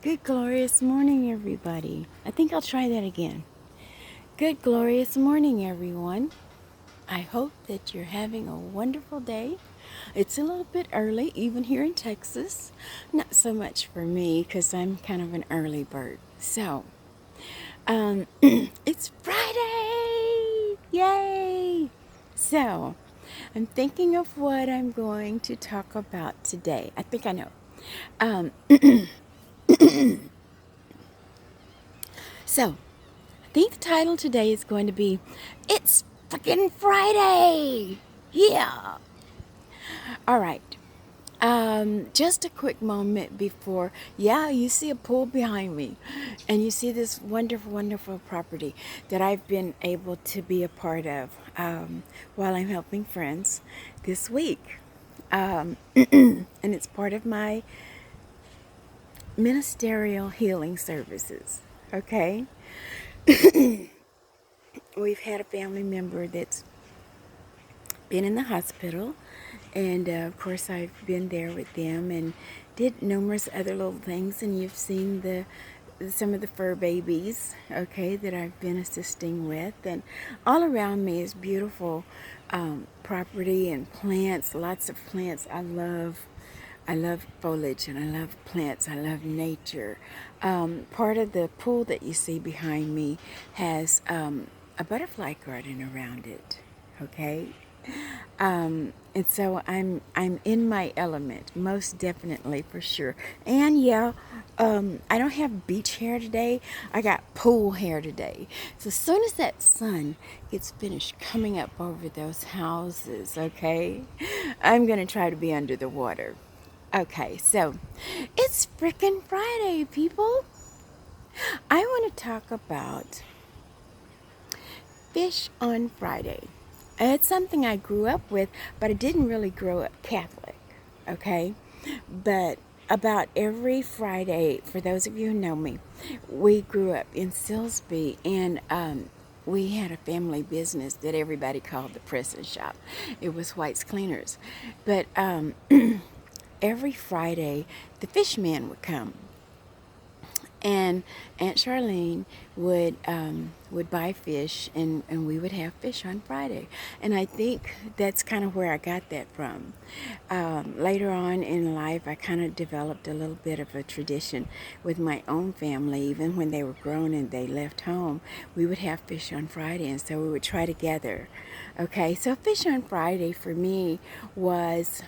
Good glorious morning, everybody. I think I'll try that again. Good glorious morning, everyone. I hope that you're having a wonderful day. It's a little bit early, even here in Texas. Not so much for me because I'm kind of an early bird. It's Friday! Yay! So, I'm thinking of what I'm going to talk about today. I think I know. Um, so, I think the title today is going to be It's Freaking Friday! Yeah! All right. Just a quick moment before, you see a pool behind me, and you see this wonderful, wonderful property that I've been able to be a part of while I'm helping friends this week. And it's part of my ministerial healing services. Okay? We've had a family member that's been in the hospital, and of course I've been there with them and did numerous other little things, and you've seen some of the fur babies, okay, that I've been assisting with, and all around me is beautiful property and plants, lots of plants. I love foliage and I love plants. I love nature. Part of the pool that you see behind me has a butterfly garden around it. Okay, and so I'm in my element, most definitely, for sure. And I don't have beach hair today. I got pool hair today. So as soon as that sun gets finished coming up over those houses, okay, I'm gonna try to be under the water. Okay, so it's freaking Friday, people. I want to talk about Fish on Friday. It's something I grew up with, but I didn't really grow up Catholic, okay? But about every Friday, for those of you who know me, we grew up in Silsbee, and we had a family business that everybody called the prison shop. It was White's Cleaners. But every Friday, the fish man would come, and Aunt Charlene would buy fish, and we would have fish on Friday. And I think that's kind of where I got that from. Later on in life, I kind of developed a little bit of a tradition with my own family. Even when they were grown and they left home, we would have fish on Friday, and so we would try together. Okay, so fish on Friday for me was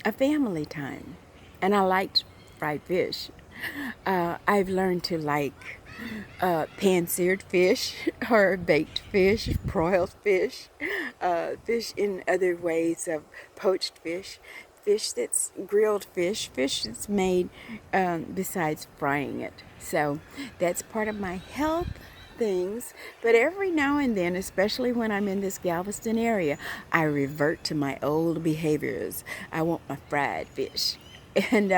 a family time, and I liked fried fish. I've learned to like pan-seared fish or baked fish, broiled fish, fish in other ways of poached fish, fish that's grilled fish that's made besides frying it. So that's part of my health things. But every now and then, especially when I'm in this Galveston area, I revert to my old behaviors. I want my fried fish. And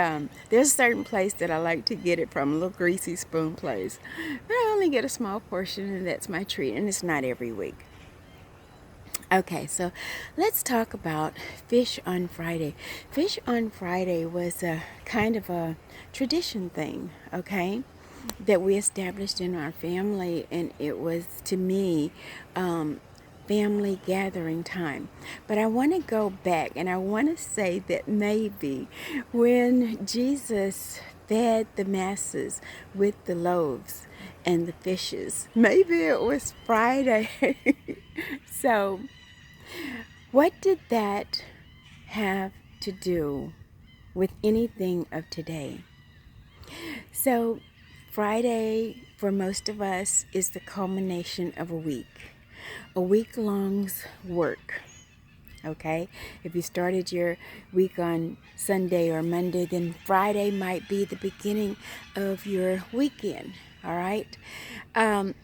there's a certain place that I like to get it from, a little greasy spoon place. But I only get a small portion, and that's my treat, and it's not every week. Okay, so let's talk about Fish on Friday. Fish on Friday was a kind of a tradition thing, okay, that we established in our family, and it was, to me, family gathering time. But I want to go back, and I want to say that maybe when Jesus fed the masses with the loaves and the fishes, maybe it was Friday. So what did that have to do with anything of today? So Friday, for most of us, is the culmination of a week-long's work. Okay? If you started your week on Sunday or Monday, then Friday might be the beginning of your weekend. All right? And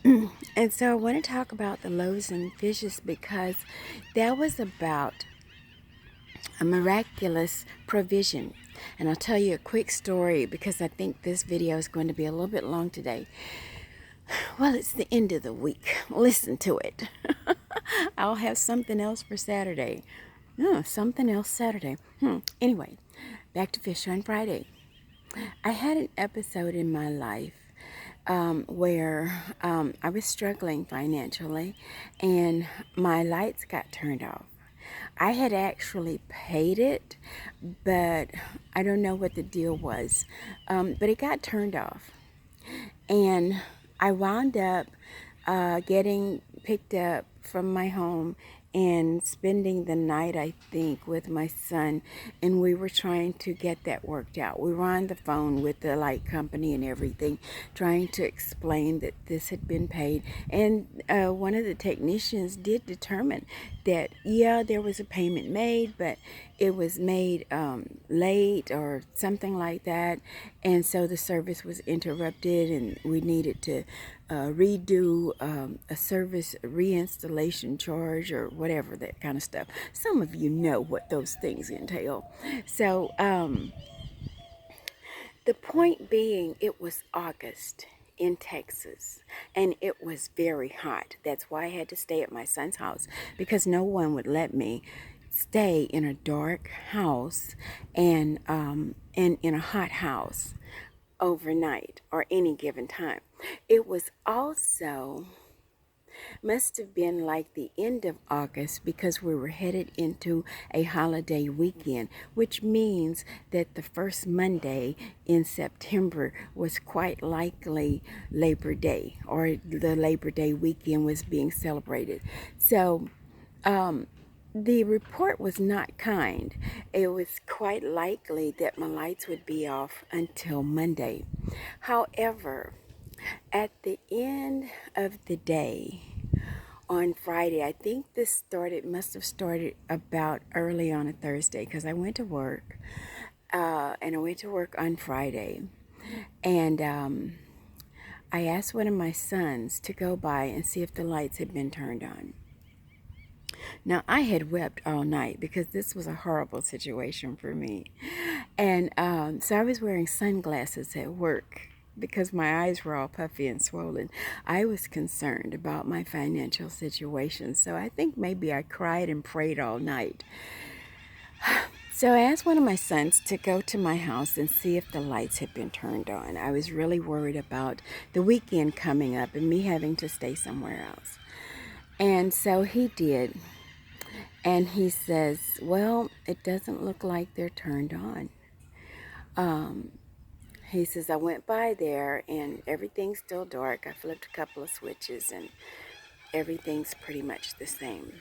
so I want to talk about the loaves and fishes because that was about a miraculous provision. And I'll tell you a quick story because I think this video is going to be a little bit long today. Well, it's the end of the week. Listen to it. I'll have something else for Saturday. Something else Saturday. Anyway, back to Fish on Friday. I had an episode in my life where I was struggling financially and my lights got turned off. I had actually paid it, but I don't know what the deal was. But it got turned off. And I wound up getting picked up from my home and spending the night, I think, with my son. And we were trying to get that worked out. We were on the phone with the light company and everything, trying to explain that this had been paid. And one of the technicians did determine that, yeah, there was a payment made, but it was made late or something like that. And so the service was interrupted and we needed to redo a service reinstallation charge or whatever, that kind of stuff. Some of you know what those things entail. So the point being, it was August in Texas and it was very hot. That's why I had to stay at my son's house, because no one would let me stay in a dark house and in a hot house overnight or any given time. It was also must have been like the end of August, because we were headed into a holiday weekend, which means that the first Monday in September was quite likely Labor Day, or the Labor Day weekend was being celebrated. So the report was not kind. It was quite likely that my lights would be off until Monday. However, at the end of the day, on Friday, I think must have started about early on a Thursday, because I went to work, and I went to work on Friday, and I asked one of my sons to go by and see if the lights had been turned on. Now, I had wept all night because this was a horrible situation for me. And so I was wearing sunglasses at work because my eyes were all puffy and swollen. I was concerned about my financial situation. So I think maybe I cried and prayed all night. So I asked one of my sons to go to my house and see if the lights had been turned on. I was really worried about the weekend coming up and me having to stay somewhere else. And so he did. And he says, well, it doesn't look like they're turned on. He says, I went by there and everything's still dark. I flipped a couple of switches and everything's pretty much the same.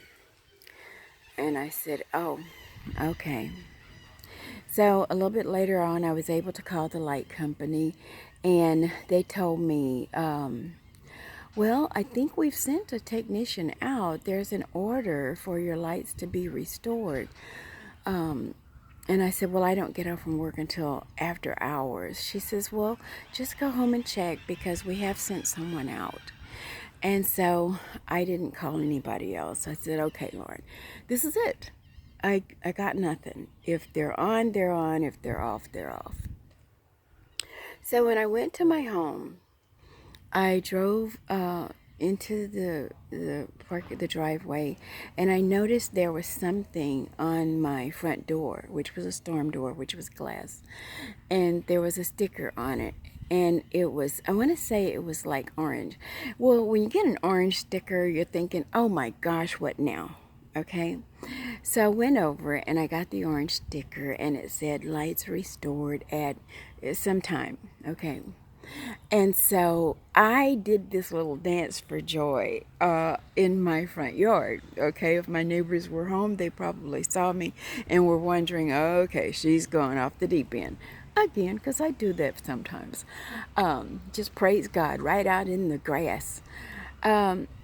And I said, oh, okay. So a little bit later on, I was able to call the light company and they told me, well, I think we've sent a technician out. There's an order for your lights to be restored. And I said, well, I don't get off from work until after hours. She says, well, just go home and check because we have sent someone out. And so I didn't call anybody else. I said, okay, Lord, this is it. I got nothing. If they're on, they're on. If they're off, they're off. So when I went to my home, I drove into the driveway, and I noticed there was something on my front door, which was a storm door, which was glass, and there was a sticker on it, and it was, I want to say it was like orange. Well, when you get an orange sticker, you're thinking, oh my gosh, what now? Okay, so I went over and I got the orange sticker, and it said lights restored at some time. Okay. And so I did this little dance for joy in my front yard. Okay, if my neighbors were home, they probably saw me and were wondering, okay, she's going off the deep end. Again, because I do that sometimes. Just praise God right out in the grass.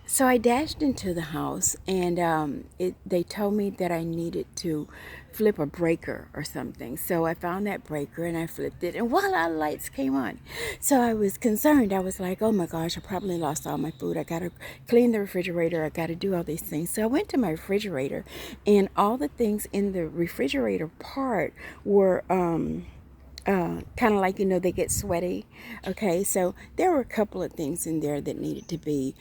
So I dashed into the house, and they told me that I needed to flip a breaker or something. So I found that breaker and I flipped it, and voila, lights came on. So I was concerned. I was like, oh my gosh, I probably lost all my food. I got to clean the refrigerator. I got to do all these things. So I went to my refrigerator, and all the things in the refrigerator part were kind of like, they get sweaty. Okay, so there were a couple of things in there that needed to be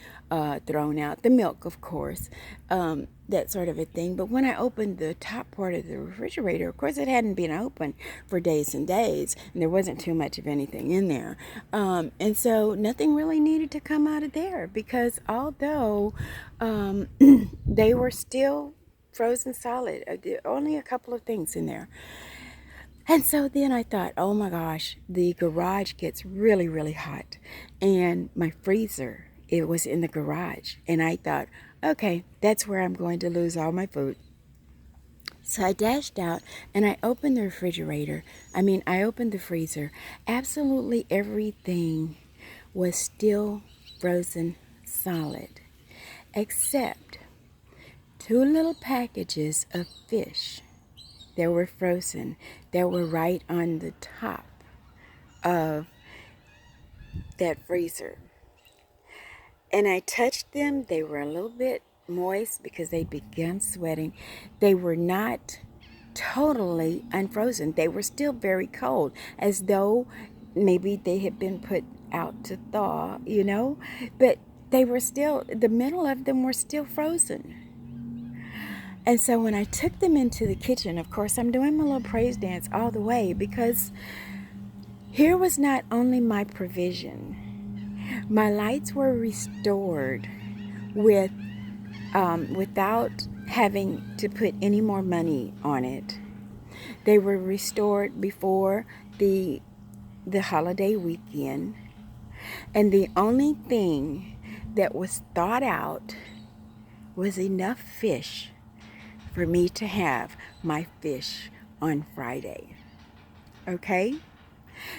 thrown out. The milk, of course, that sort of a thing. But when I opened the top part of the refrigerator, of course, it hadn't been open for days and days, and there wasn't too much of anything in there. And so nothing really needed to come out of there, because although they were still frozen solid, only a couple of things in there. And so then I thought, oh my gosh, the garage gets really, really hot. And my freezer, it was in the garage. And I thought, okay, that's where I'm going to lose all my food. So I dashed out and I opened the refrigerator. I opened the freezer. Absolutely everything was still frozen solid, except 2 little packages of fish. They were frozen. They were right on the top of that freezer. And I touched them. They were a little bit moist because they began sweating. They were not totally unfrozen. They were still very cold, as though maybe they had been put out to thaw, But they were still, the middle of them were still frozen. And so when I took them into the kitchen, of course, I'm doing my little praise dance all the way, because here was not only my provision. My lights were restored without having to put any more money on it. They were restored before the holiday weekend. And the only thing that was thawed out was enough fish for me to have my fish on Friday. Okay?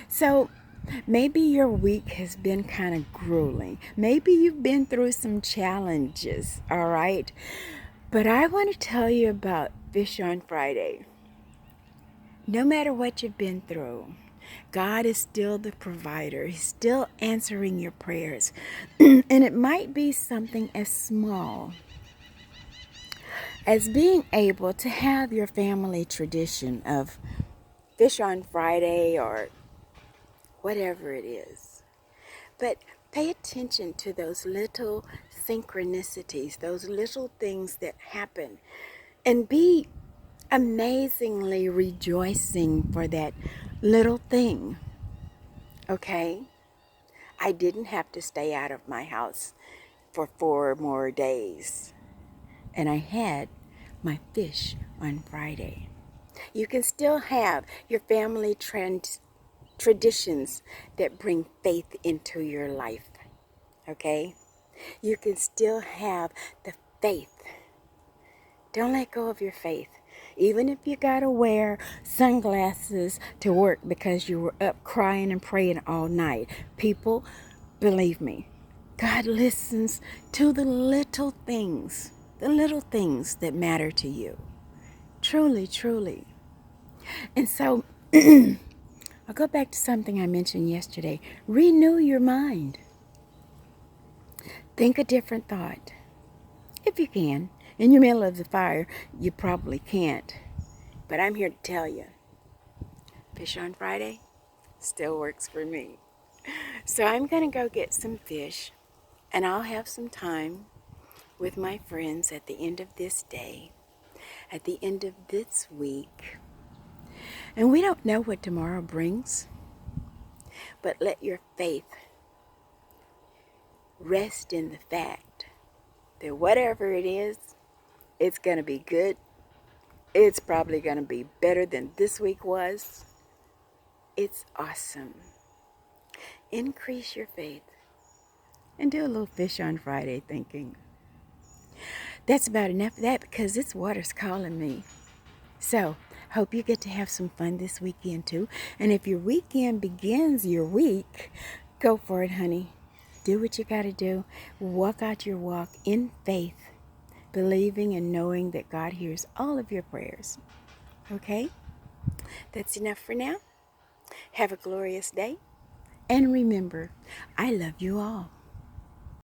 So maybe your week has been kind of grueling. Maybe you've been through some challenges, all right? But I want to tell you about Fish on Friday. No matter what you've been through, God is still the provider. He's still answering your prayers. And it might be something as small as being able to have your family tradition of Fish on Friday or whatever it is. But pay attention to those little synchronicities, those little things that happen, and be amazingly rejoicing for that little thing. Okay? I didn't have to stay out of my house for 4 more days. And I had my fish on Friday. You can still have your family traditions that bring faith into your life. Okay? You can still have the faith. Don't let go of your faith. Even if you gotta wear sunglasses to work because you were up crying and praying all night. People, believe me, God listens to the little things that matter to you. Truly, truly. And so, I'll go back to something I mentioned yesterday. Renew your mind. Think a different thought. If you can. In the middle of the fire, you probably can't. But I'm here to tell you, Fish on Friday still works for me. So I'm going to go get some fish, and I'll have some time with my friends at the end of this day, at the end of this week. And we don't know what tomorrow brings, but let your faith rest in the fact that whatever it is, it's going to be good. It's probably going to be better than this week was. It's awesome. Increase your faith and do a little Fish on Friday thinking. That's about enough of that, because this water's calling me. So, hope you get to have some fun this weekend too. And if your weekend begins your week, go for it, honey. Do what you got to do. Walk out your walk in faith, believing and knowing that God hears all of your prayers. Okay? That's enough for now. Have a glorious day. And remember, I love you all.